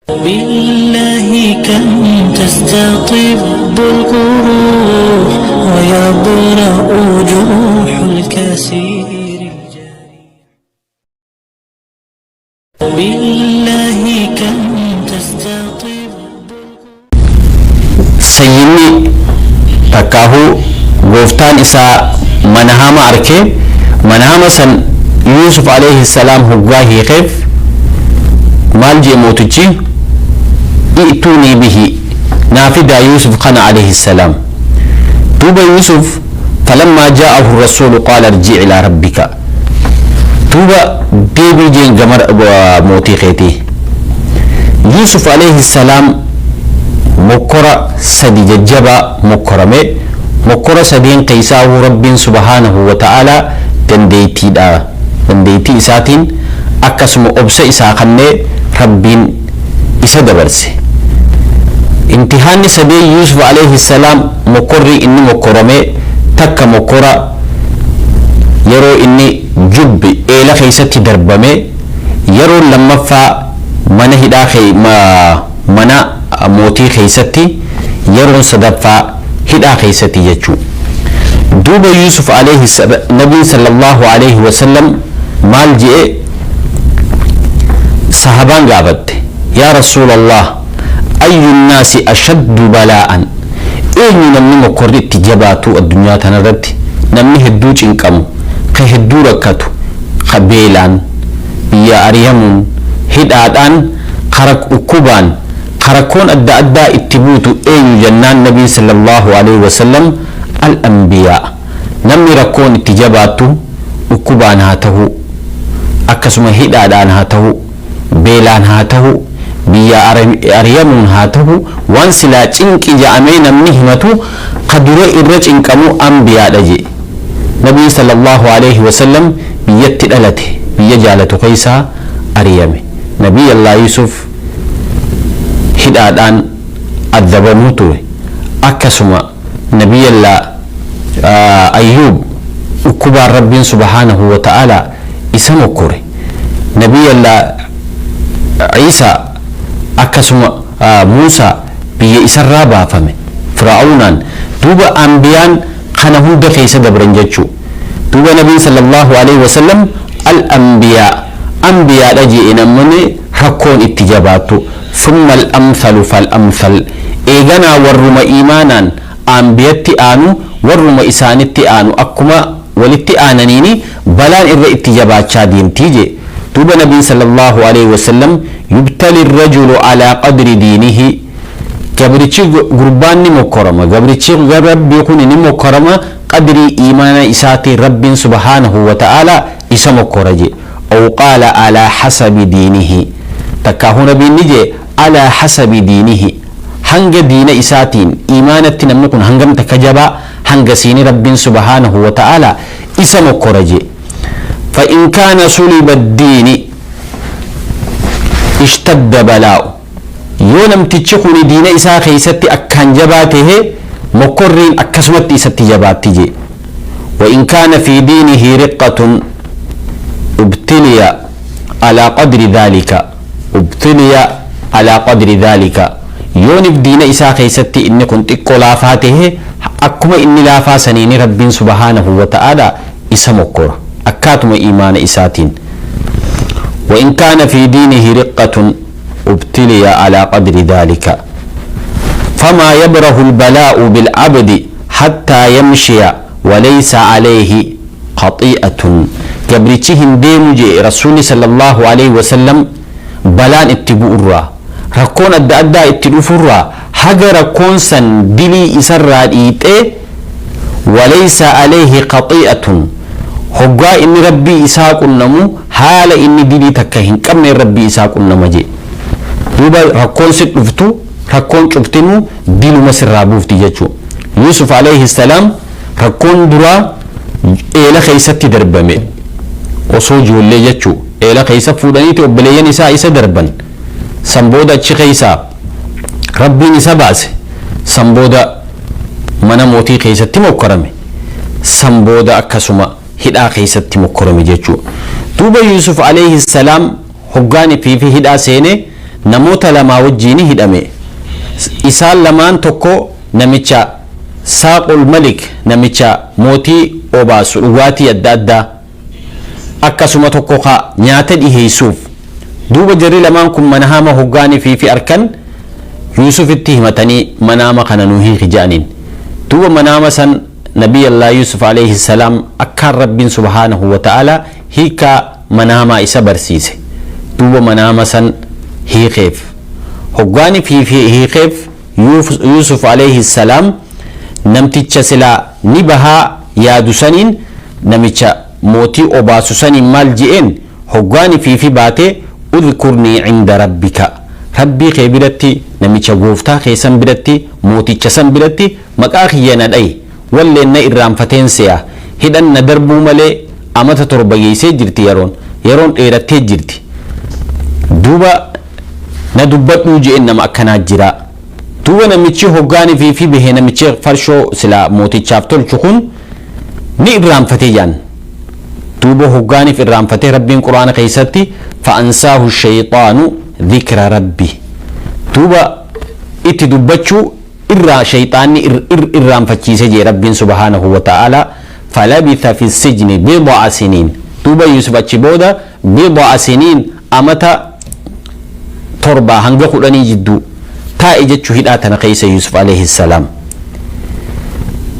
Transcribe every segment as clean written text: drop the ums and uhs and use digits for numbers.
بالله كم تستطيب القروح ويبرأ جروح الكسير بالله كم تستطيب سيني تكاهو غوفتان إسا منهام أركي منهام سن يوسف عليه السلام هقواهي خيف مالجي موتجي ائتوني به نافدا يوسف قنا عليه السلام توبا يوسف فلما جاءه الرسول قال ارجع إلى ربك توبا بيبي جين جمر موتي خيتي يوسف عليه السلام مكرة سدي ججبا مكرمه مكرة سدين قيساه رب سبحانه وتعالى دنديتي إساتين أكسم أبس إساقني ربين إسا دبرسي امتحان سدي يوسف عليه السلام مكري إني مكرمه تك مكرة يرو إني جب إلى خيستي دربمه يرو لما فا منه داخي ما منا موتي خيستي يرون صدفا هدا خيستي يجو دوب يوسف عليه السلام نبي صلى الله عليه وسلم مال جئ صحابان قابت يا رسول الله أي الناس أشد بلاء إيه نمني مقرد تجباتو الدنيا تنرد نمني هدو جنكم خهدو ركتو خبيلان يا أريمون هدادان خرق أكوبان خرقون أدى اتبوتو أين جنان نبي صلى الله عليه وسلم الأنبياء نمي ركون اتجاباتو أكوبان هاته أكسم هدادان هاته بيلان هاته بيا أريمون هاته وانسلا تنك جامين نمنهمتو قدر إرج إنكمو أنبياء لجي نبي صلى الله عليه وسلم بيتدلته بيجالة قيسا أريمي نبي الله يوسف hidhaadhaan adabamuu ture akkasuma nabiyalla ayyuub ukkubaan rabbiin subhaanahu wa ta'ala isa mokkore nabiyalla ciisa akkasuma muusaa biyya isarraa baafame fir'aawnaan duuba anbiyaan kana hunda keessa dabran jechuu duuba nabiin sallallahu alaihi wasallam anbiyaa dhaji'in ammane rakkoon itti jabaattu ثم الأمثل فالأمثل إيغانا ورما إيمانا أنبيتي آنو ورما إسانتي آنو أكما ولتي آنانيني بلان إرى اتجابات شادين تيجي توب نبي صلى الله عليه وسلم يبتلي الرجل على قدر دينه قبرتي قربان مكرمة قبرتي رب يكون مكرمة قدر إيمان إساتي رب سبحانه وتعالى إسا مكرجي أو قال على حسب دينه تكاهون بنيجي على حسب دينه هنگ دين إساتين إيمانة نمنكن هنگم تكجبا هنگ سين رب سبحانه وتعالى اسم قرجي فإن كان صلب الدين اشتد بلاء يونم تتشكوني دين إسا خيستي أكان جباته مقرين أكسمت إساتي جباتي وإن كان في دينه رقة ابتلي على قدر ذلك ابتلي على قدر ذلك يونف دين إسا خيستي إني كنت إقلا فاته أكما إني لا فاسنين رب سبحانه وتعالى إسا مقر أكاتم إيمان إساتين وإن كان في دينه رقة ابتلي على قدر ذلك فما يبره البلاء بالعبد حتى يمشي وليس عليه خطيئة قبرتهم ديمجي رسول صلى الله عليه وسلم بلان اتبو الرا ركون أدى اتلوف الرا حاجة ركون سن دلي إسرى إيته وليس عليه خطيئة هقا إن ربي إساق النمو حال إن دلي تكهن كم ربي إساق النمجي دوبا ركون ستلفتو ركون شفتنو دلو مسر رابوف تيجو يوسف عليه السلام ركون درا إلى خيستي دربمي وصوجه اللي جتشو إلى خيسة فودانيتي وبليان إساء إسا دربان سنبودا تشي خيسة ربي نسا باس سنبودا منا موتي خيسة تموكرمي سنبودا أكسما هدا خيسة تموكرمي جيشو توبا يوسف عليه السلام هقاني في هدا سيني namoota lamaa wajjiin hidhame isaan lamaan tokko namicha saaqul malik namicha mootii obaasu dhugaatii adda addaa akkasuma tokko ka nyaata dhiheessuuf duuba jarri lamaan kun manahama hoggaanii fi arkan yuusufitti himatanii manama kana nuu hiiki jedhaniin duuba manama san nabii allah yusuf alayhi salaam akkaan rabbiin subhaanahu wa ta'ala hiika manama isa barsiise duuba manama san hiikeef hoggaanii fi hiikeef yusuf alayhi salaam namticha silaa ni bahaa yaadu saniin namicha mootii obaasu saniin maal je'een hoggaanii fi baatee udhkurnii cinda rabbika rabbii kee biratti namicha gooftaa keessan biratti mooticha san biratti maqaa kiyya na dha'i walleen na irraanfateen se'a hidhan na darbuu malee amata 7 geessee jirti yeroon dheerattee jirti duuba na dubbadhuu je'een nama akkanaa jira duuba namichi hoggaanii fi bahee namichi farshoo sila mootichaaf tolchu kun ni irraanfatee jaan duuba hoggaaniif irraanfatee rabbiin quraana keessatti fa'ansaahu shayxaanu dhikra rabbi duuba itti dubbachuu irraa shayxaanni irraanfachiise jee rabbiin subhaanahu wa ta'ala falabitha fi sijni bid'a siniin duuba yusuf achi booda bid'a siniin amata 7 hanga 10 jidduu taa'e jechuu hidhaa tana keessa yusuf alayhi salaam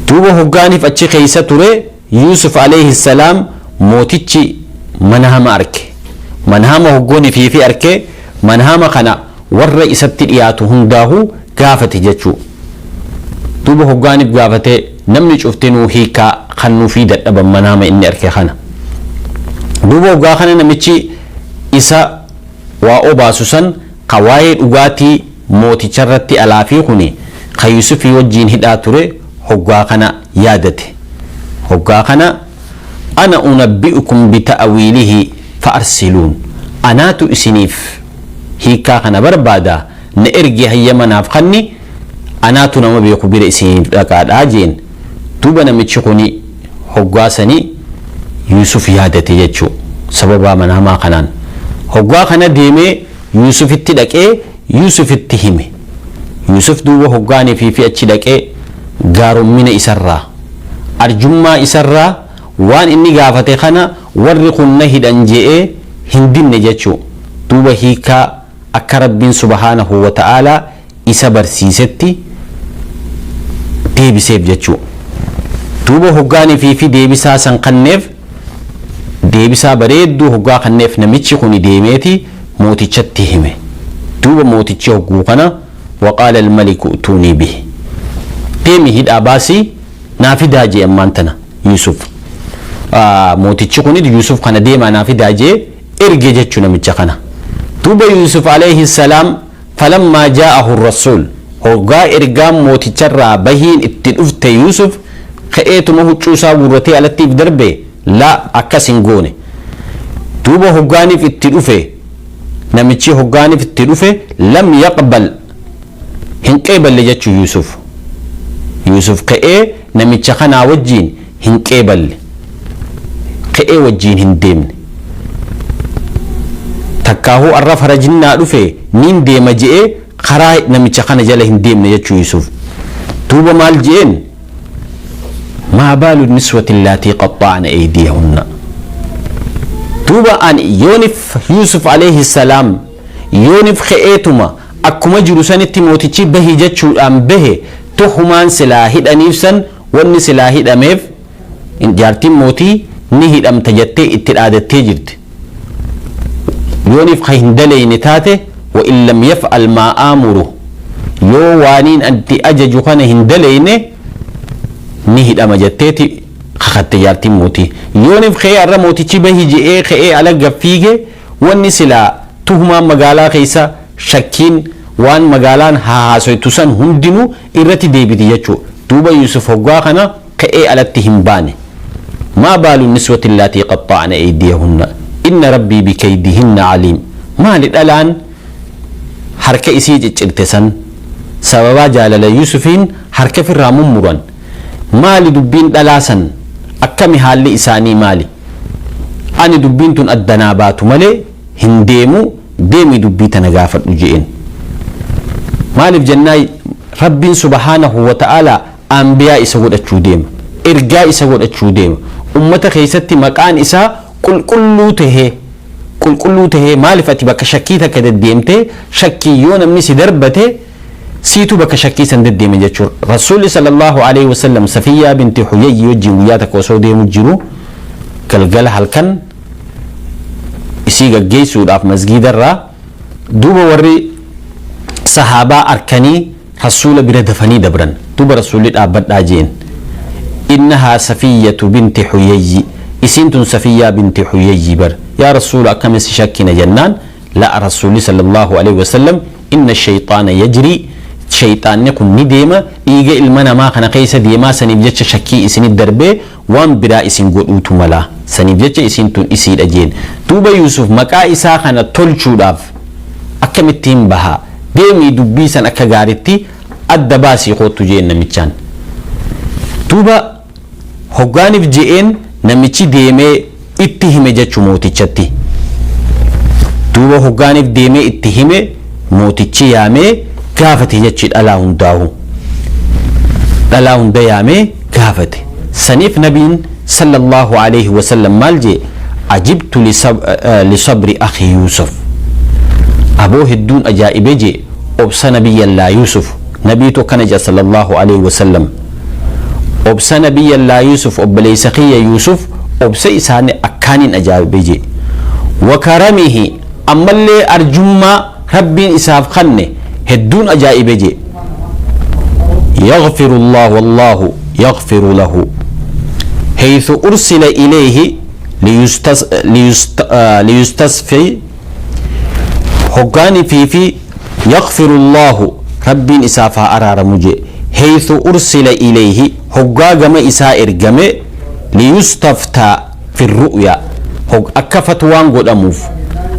duuba hoggaaniif achi keessa ture yusuf alayhi salaam mootichi manahama arke manahama hoggooni fi arke manahama kana warra isatti dhiyaatu hundaahu gaafate jechuu duuba hoggaaniif gaafate namni cuftinuu hiikaa kannuu fi dadhaban manahama inni arke kana duuba hoggaa kana namichi isa waa obaasu san ka waa'ee dhugaatii mooticharratti alaafii kuni ka yusufii wajjiin hidhaa ture hoggaa kana yaadate hoggaa kana ana unabbi'ukum bita'wiilihi fa'arsiluun anaatu isiniif hiikaa kana barbaada na ergi hayyamanaaf kanni anaatu nama beeku bira isiniif dhaqaadhaa jeen duuba namichi kuni hoggaasanii yusuf yaadate jechuu sababaa manahamaa kanaan hoggaa kana deemee yusufitti dhaqee yusufitti hime yusuf duuba hoggaanii fi achi dhaqee gaarummina isarraa arjummaa isarraa waan inni gaafate kana warri kun na hidhan je'ee hin dinne jechuu duuba hiikaa akka rabbiin subhaanahu wa ta'ala isa barsiisetti deebiseef jechuu duuba hoggaanii fi deebisaa san kanneef deebisaa bareedduu hoggaa kanneef namichi kun deemeeti mootichatti hime duuba mootichi hogguu kana waqaala almaliku utuunii bihi deemi hidhaa baasii naafidaa jee ammaan tana yusuf mootichi kun yusuf kana deemaa naafidaa jee erge jechuu namicha kana duuba yusuf alayhi salaam falammaa jaa'ahu rasuul hoggaa ergaan mooticharraa bahiin itti dhufte yusuf ka'eetuma huccuusaa guurratee alattiif darbe laa akkas hin goone duuba hoggaaniif itti dhufe namichi hoggaaniif itti dhufe lam yaqbal hin qeeballe jechuu yusuf ka'ee namicha kanaa wajjiin hin qeeballe ka'ee wajjiin hin deemne takkaahuu arra farajinnaa dhufe niin deema je'ee karaa namicha kana jala hin deemne jechuu yusuf duuba maal je'een maa baalu niswati allaatii qaxxa'na aydiyahunna duuba an yoonif yusuf alayhi salaam yoonif ka'eetuma akkuma jiru sanitti mootichi bahi jechuudhaan bahe tuhumaan silaa hidhaniif san wanni silaa hidhameef jaartiin mootii ni hidhamta jettee itti dhaadattee jirti yoonif ka hin daleyne taate wa in lam yaf'al maa aamuru yoo waaniin anti ajaju kana hin daleyne ni hidhama jetteeti kakatte jaartiin mootii yoonif ka'ee arra mootichi bahi je'ee ka'ee alagga fiige wanni silaa tuhumaan magaalaa keessa shakkiin waan magaalaan haasoytu san hundinuu irratti deebiti jechuu duuba yusuf hoggaa kana ka'ee alatti hin baane maa baalu niswati allaatii qaxxa'na aydiyahunna inna rabbii bikaydihinna aliim maali dhalaan harka isii ciccirte san sababaa jaalala yusufiin harka firraa mummuran maali dubbiin dhalaa san akkami haalli isaanii maali ani dubbiin tun addanaa baatu malee hin deemu deemi dubbii tana gaafadhu jeen maaliif jennaa rabbiin subhaanahu wa ta'ala anbiyaa isa godhachuu deema ergaa isa godhachuu deema ummata keessatti maqaan isaa qulqulluu tahee maaliif ati bakka shakkii takka deddeemtee shakkii yoo namni si darbate siitu bakka shakkii san deddeeme jechuudha rasuulli sallallahu alaihi wasallam Safiyyaa binti Huyayyi wajjin guyyaa takka osoo deemu jiru galgala halkan isii gaggeessuudhaaf masgiidarraa duuba warri sahaabaa arkanii rasuula bira dafanii dabran duuba rasuulli dhaabbadhaa jeen innahaa Safiyyatu binti Huyayyi isiin tun Safiyyaa binti Huyayyi bar yaa rasuula akkamiin si shakkina jennaan la rasuulli sallallahu alaihi wasallam inna shayxaana yajrii shayxaanni kun ni deema dhiiga ilma namaa kana keessa deemaa saniif jecha shakkii isinit darbee waan biraa isin godhuutu mala saniif jecha isin tun isiidha jeen duuba Yuusuf maqaa isaa kana tolchuudhaaf akkamittiin bahaa deemii dubbii san akka gaaritti adda baasii qoottu jeen namichaan duuba hoggaaniif je'een namichi deemee itti hime jechuu mootichatti duuba hoggaaniif deemee itti hime mootichi yaamee gaafate jechi dhalaa hunda yaamee gaafate saniif nabiin sallallahu alaihi wasallam maal jee ajibtu lisabri akhi Yuusuf aboo hedduun ajaa'ibe jee obsa nabiyyallaa Yuusuf nabiitu akkana jee sallallahu alaihi wasallam obsa nabiyyallaa Yuusuf obboleessa kiyya Yuusuf obsa isaanii akkaaniin ajaa'ibe jee wakaramihi ammallee arjummaa rabbiin isaaf kanne hedduun ajaa'ibe jee يغفر الله والله يغفر له حيث أرسل إليه ليستصفي هقاني في يغفر الله ربي إسافة أرار مجي حيث أرسل إليه هقاقم إساء إرقم ليستفتى في الرؤيا أكا فتوان قد أموف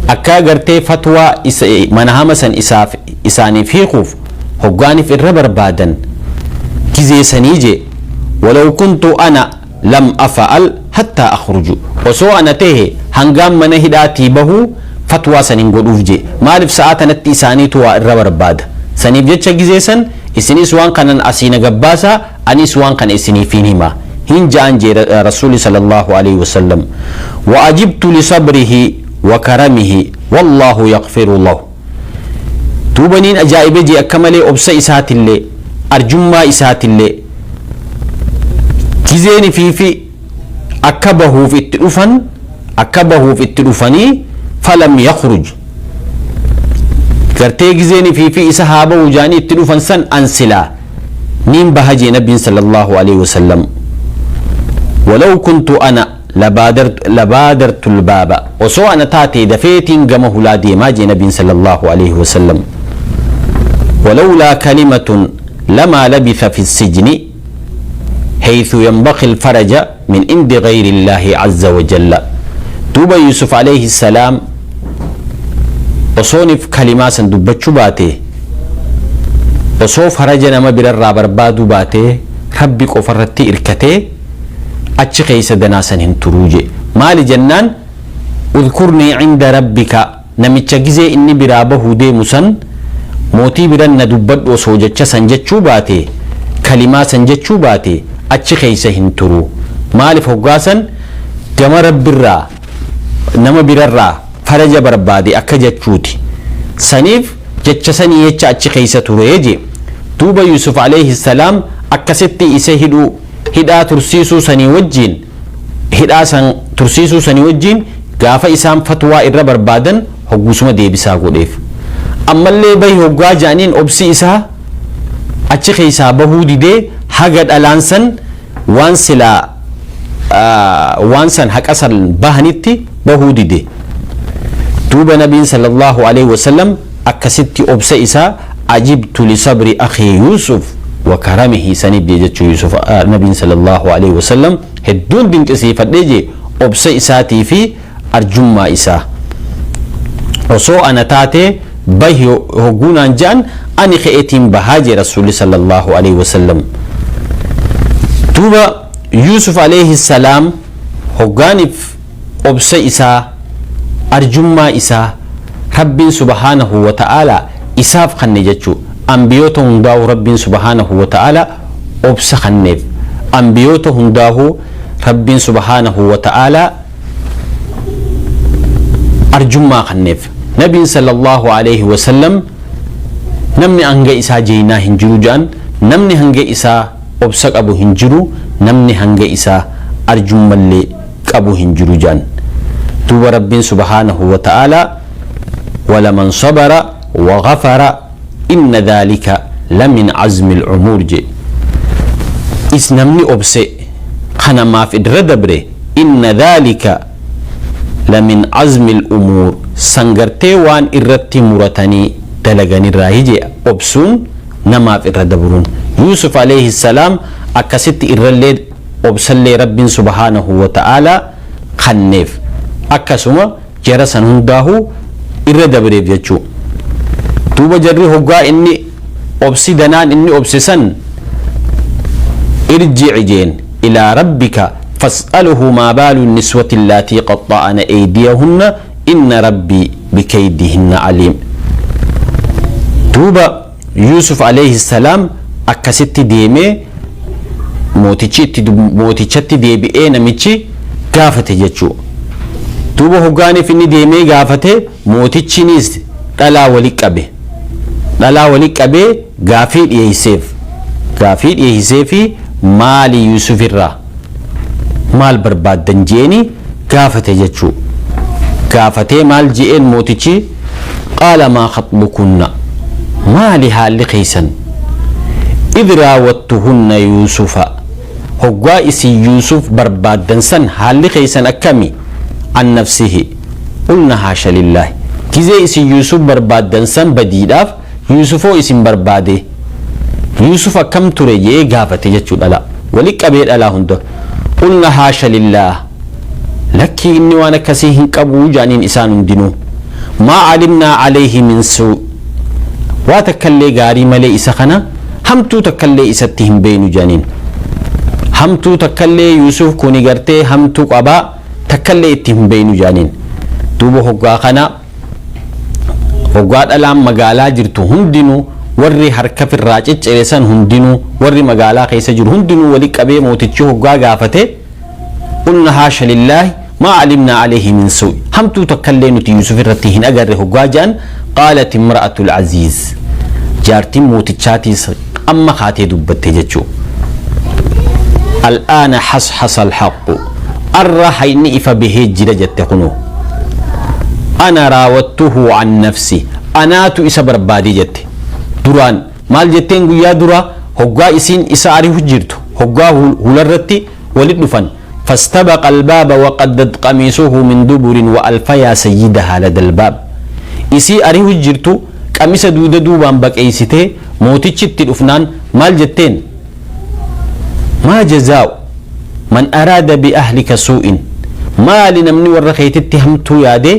أكا قرتي فتوى منهامسا إساني في خوف هقاني في الربر بادن كزي سنيجي ولو كنت أنا لم أفعل حتى أخرج وسو أنا تيه هنقام من هداتي بهو فتوى سنين قد أفجي مالف ساعة نتي ساني توا الربر باد سنيف جتشا كزي سن إسني سوان كان أسين قباسا أني سوان كان إسني فينهما هنجا أنجي رسول صلى الله عليه وسلم وأجبت لصبره وكرمه والله يغفر الله توبنين أجائب جي أكملي أبسا إسات اللي أرجما إسات اللي كزيني في أكبه في التلفني فلم يخرج كرتي كزيني في إسحابه وجاني التلفن سن أنسلا نيم بهجي نبي صلى الله عليه وسلم ولو كنت أنا لبادرت الباب وسو أنا تاتي دفيتين قمه لا ديماجي نبي صلى الله عليه وسلم ولولا كلمة لما لبث في السجن حيث ينبغي الفرج من عند غير الله عز وجل دوبا يوسف عليه السلام وصونف كلمات دبتشو باتي وصوف فرجنا ما برر بربادو باتي ربي قفرتي إركتي أتش قيس دناسا هنتروجي مالي جنان اذكرني عند ربك نمتشجزي إني برابه دي مسن موتي برن دبت وصوجتش سنجتشو باتي كلمات سنجتشو باتي أتش قيس هنترو مالي فوقاسا جمع رب الرا نما برر فرج بربادي أكجتشوتي سنيف جتشسني يتش أتش قيس ترويجي توبا يوسف عليه السلام أكستي إسهدو هدا ترسيسو سني وجين هدا سن ترسيسو سني وجين غافا إسام فتوى إرى بربادن هقوسما دي بساقو ديف أما اللي بي هقوا جانين أبسي إسا أتش قيسا بهودي دي حقد ألانسن وانسلا وانسن حق أصل بهنتي بهودي دي توبا نبي صلى الله عليه وسلم أكستي أبسي إسا أجبت لصبر أخي يوسف وكرمه سنيب ديجتشو يوسف نبي صلى الله عليه وسلم هدون دينك سيفت ديجي أبسي إساتي في أرجمّا إسا وصو أنا تاتي بيه هقونا جان أني خيئتين بهاجي رسول صلى الله عليه وسلم توبا يوسف عليه السلام هقانف أبسي إسا أرجمّا إسا rabbiin subhaanahu wa ta'aalaa isaaf kanne jechuu ambiyoota hundaa'u rabbiin subhaanahu wa ta'aalaa obsa kanneef ambiyoota hundaa'u rabbiin subhaanahu wa ta'aalaa arjummaa kanneef nabiin sallallahu alaihi wasallam namni hanga isaa jeynaa hin jiru jedhan namni hanga isaa obsa qabu hin jiru namni hanga isaa arjummallee qabu hin jiru jedhan duuba rabbiin subhaanahu wa ta'aalaa ولمن صبر وغفر إن ذلك لمن عزم الأمور جي إسنمني أبسي خنا ما في الردبري إن ذلك لمن عزم الأمور سنغرتي وان إرتي مرتني دلغني راهجي أبسون نما في الردبرون يوسف عليه السلام أكست إرلي أبسلي رب سبحانه وتعالى خنف أكسما جرسن هنداهو irra dabreef jechuu duuba jarri hoggaa inni obsi danaan inni obsisan irji'i jeen ilaa rabbika fas'aluhu maa baalu niswati allaatii qaxxa'ana eydiyahunna inna rabbii bikaydihinna aliim duuba yuusuf alayhi salaam akkasitti deemee mootichatti deebi'ee namichi gaafate jechuu duuba hoggaaniif inni deemee gaafate mootichinis dhalaa wali qabee gaafii dhiyeessee fi maali yuusuf irraa maal barbaaddan jeeni gaafate jechuu gaafatee maal je'een mootichi qaala maa khatbukunna maali haalli keeysan idh raawwattuhunna yuusufa hoggaa isin yuusuf barbaaddan san haalli keeysan akkami عن نفسه قلنا حاشا لله كذا اسم يوسف بربادن سن بديداف يوسفو اسم برباده يوسف كم تري غافت يجو دلا ولك ابي دلا هندو قلنا حاشا لله لك اني وانا كسيه قبو جانين انسان دينو ما علمنا عليه من سوء واتكلي غاري ملي اسخنا همتو تكلي استهم بين جانين همتو تكلي يوسف كوني غرتي همتو قبا takkallee itti hin beeynu jaaniin duuba hoggaa kana hoggaa dhalaan magaalaa jirtu hundinuu warri harka firraa ciccireessan hundinuu warri magaalaa keessa jiru hundinuu wali qabee mootichi hoggaa gaafate qulna haasha lillaahi maa calimnaa alayhi min su'i hamtuu takkallee nuti yuusuf irratti hin agarre hoggaa jaan qaalat imra'atu alcaziiz jaartiin mootichaatiis amma kaatee dubbatte jechuu al'aana xasxasa alxaqu الرحيني فبه جرجت تكونو أنا راودته عن نفسي أنا تو إسا بربادي جت دران مال جتين يا درا هقا إسين إسا عريه جرتو هقا هلرتي ولد فن فاستبق الباب وقدد قميصه من دبر وألف يا سيدها لدى الباب إسي عريه جرتو قميص دود دوبان بك إيسيته موتي تشتي الأفنان مال جتين ما جزاو من أراد بأهلك سوء ما لنمني ورخيت اتهمت يادي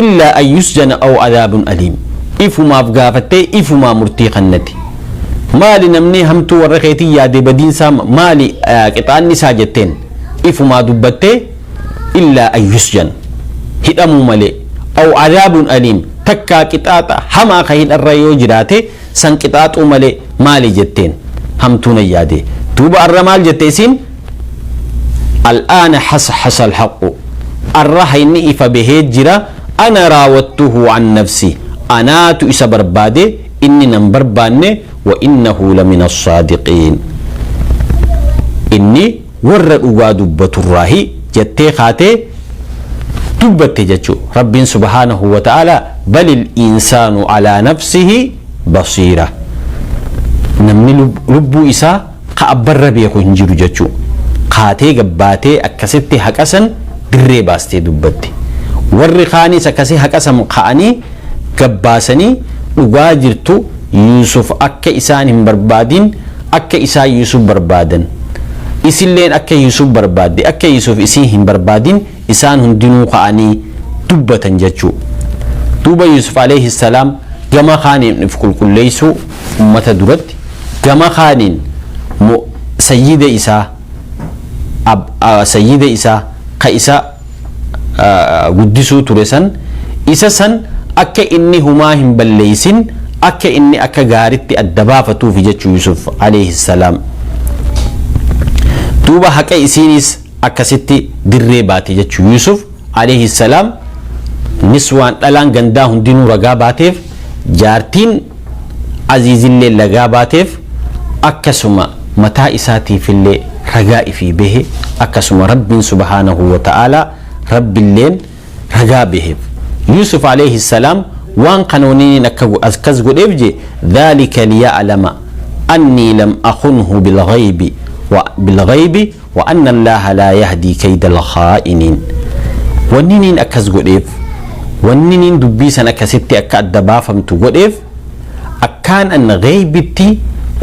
إلا أن يسجن أو عذاب أليم إفما فقافته إفما مرتيقنتي ما لنمني همت ورخيت يادي بدين سام ما لي قطعان نساجتين إفما دبته إلا أن يسجن هدأمو ملي أو عذاب أليم تكا قطعة حما خيل الرأيو جراته سن قطعة ملي مالي جتين همتون يادي توبا الرمال جتيسين الآن حصحص الحق الرحيني فبه جرا أنا راودته عن نفسي أنا تؤس بربادي إني نمبر باني وإنه لمن الصادقين إني ورد دبة الراهي جتي خاتي دبت جتشو رب سبحانه وتعالى بل الإنسان على نفسه بصيرة نمني لبو إسا قابر بيكو هنجر جتشو خاتي قباتي أكسيتي حقسن دري باستي دبتي warri khaanis akkasii haqasam ka'anii gabbaasanii dhugaa jirtu Yuusuf akka isaan hin barbaadin akka isaan Yuusuf barbaadan isilleen akka Yuusuf barbaadde akka Yuusuf isii hin barbaadin isaan hundinuu ka'anii dubbatan jechuu duuba Yuusuf alayhi salaam gama khaaniin if qulqulleessu ummata duratti gama khaaniin sayyida isaa ka isa guddisuu ture san isa san akka inni humaa hin balleeysin akka inni akka gaaritti adda baafatuuf jechuu Yusuf alayhi salaam. duuba haqa isiinis akkasitti dirree baate jechuu Yusuf alayhi salaam. niswaan dhalaan gandaa hundinuu ragaa baateef jaartiin aziizillee lagaa baateef akkasuma mataa isaatiifillee ragaa ifii bahe akkasuma rabbiin subhaanahu wa ta'ala rabbiilleen ragaa baheef. Yusuf alayhi salaam waan kanooniin akkas godheef je dhalika liya'lama annii lam akhunhu bilghaybi wa anna allaha la yahdi kayda alkhaa'iniin. wanniniin akkas godheef wanniniin dubbii san akkasitti akka adda baafamtu godheef akkaan an ghaybitti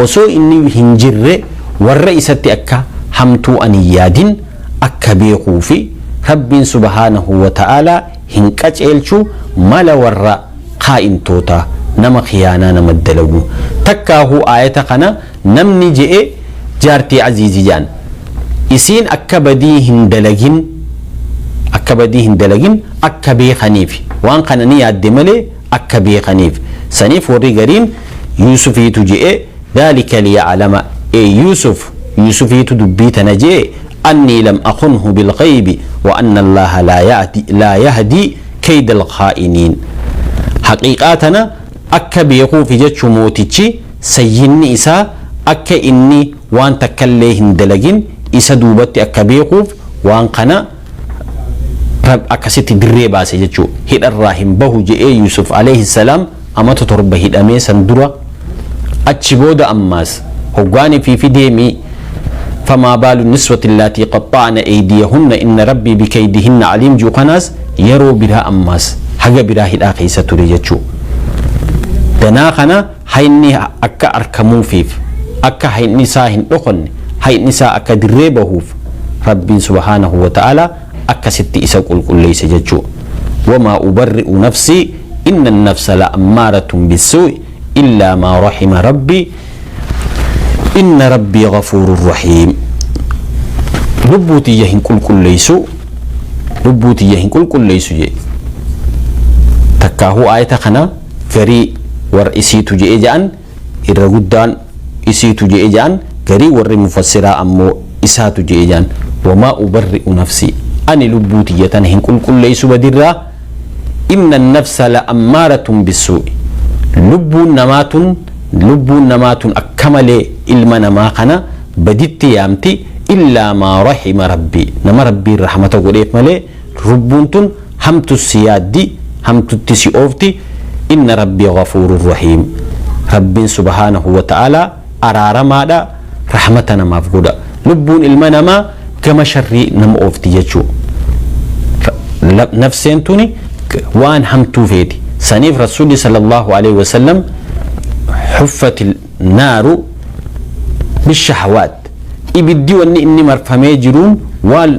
osoo inni hin jirre warra isatti akka hamtuu ani yaadin akka beekuu fi rabbiin subhaanahu wa ta'ala hin qaceelchu mala warra qaa'intoota nama khiyaanaa nama dalagu. takkaahu aayata kana namni je'e jaartii aziizi jaan isiin akka badii hin dalagin akka beekaniif waan kana ni yaadde malee akka beekaniif saniif warri gariin yuusufiitu je'e dhalika liya'lama yuusufiitu dubbii tana je'e annii lam akhunhu bilghaybi wa anna allaha la yahdi kayda alkhaa'iniin. haqiiqaa tana akka beekuuf jechuu mootichi sayyinni isaa akka inni waan takkallee hin dalagin isa duubatti akka beekuuf waan kana akkasitti dirree baase jechuu hidharraa hin bahu je'ee Yusuf alayhi salaam amata 7 hidhamee san dura achi booda ammaas hoggaanii fi deemii فما بال النسوة اللاتي قطعن أيديهن إن ربي بكيدهن عليم جو قناس يرو بها أماس حاجة بها هدا قيسة ريجتشو دناخنا هيني أكا أركمو فيف أكا هيني ساهن أخن هيني سا أكا دريبهوف ربي سبحانه وتعالى أكا ستي إساق الكل ليس جتشو وما أبرئ نفسي إن النفس لأمارة بالسوء إلا ما رحم ربي إن ربي غفور رحيم. لبوتي يهن كل ليسو جي تكاهو آية خنا فري ور إسيتو جي جان إرغدان إسيتو جي جان غري ور مفسرا أمو إساتو جي جان وما أبرئ نفسي أني لبوتي يتنهن كل ليسو بدرا إن النفس لأمارة بالسوء lubbuun namaatun akka malee ilma namaa kana baditti yaamti illaa maa rahima rabbii nama rabbiin rahmata godheef malee lubbuun tun hamtu si yaaddi hamtutti si oofti. inna rabbii ghafuurun rahiim rabbiin subhaanahu wa ta'ala araaramaadha rahmata namaaf godha. lubbuun ilma namaa gama sharrii nama oofti jechuu nafseen tuni waan hamtuu feeti saniif rasuulli sallallahu alaihi wasallam حفت النار بالشهوات إبدي واني إني مرفمي جرون وان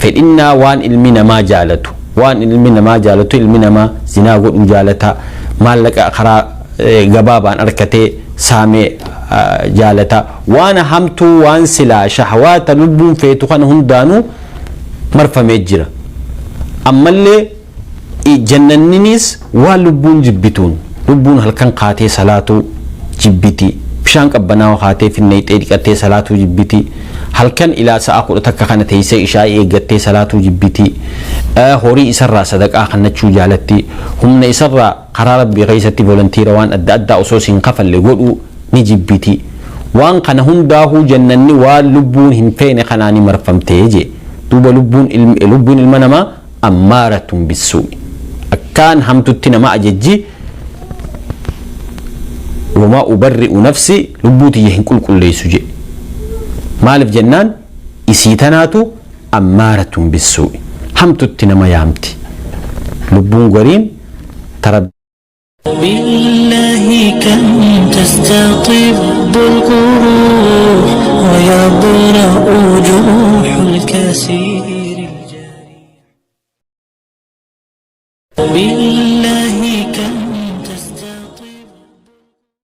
فإنا وان إلمنا ما جالته إلمنا ما زناغو جالتا مالك أخرى قبابا أركتي سامي جالتا وانا همتو وان سلا شهوات لبون فيتوخان هندانو مرفمي جرا أما اللي جنننيس واللبون جبتون lubbuun halkan qaatee salaatu jibbiti bishaan qabbanaa'u qaatee finneeyxee dhiqattee salaatu jibbiti halkan ilaa sa'a 10 kana teessee ishaa eeggattee salaatu jibbiti horii isarraa sadaqaa kannachuu jaalatti humna isarraa karaa rabbii keessatti volontiira waan adda addaa osoo sin kafalle godhu ni jibbiti waan kana hundaahuu jannanni waan lubbuun hin feene kanaani marfamtee je duuba lubbuun ilma namaa ammaaratun bissuu'i akkaan hamtutti nama ajajji. وما أبرئ نفسي لبوتي يهن كل ليسو جي مالف جنان إسيتناتو أمارة بالسوء همتو التنما يامتي لبون قرين ترب بالله كم تستطب القروح ويبرأ جروح الكثير الجريح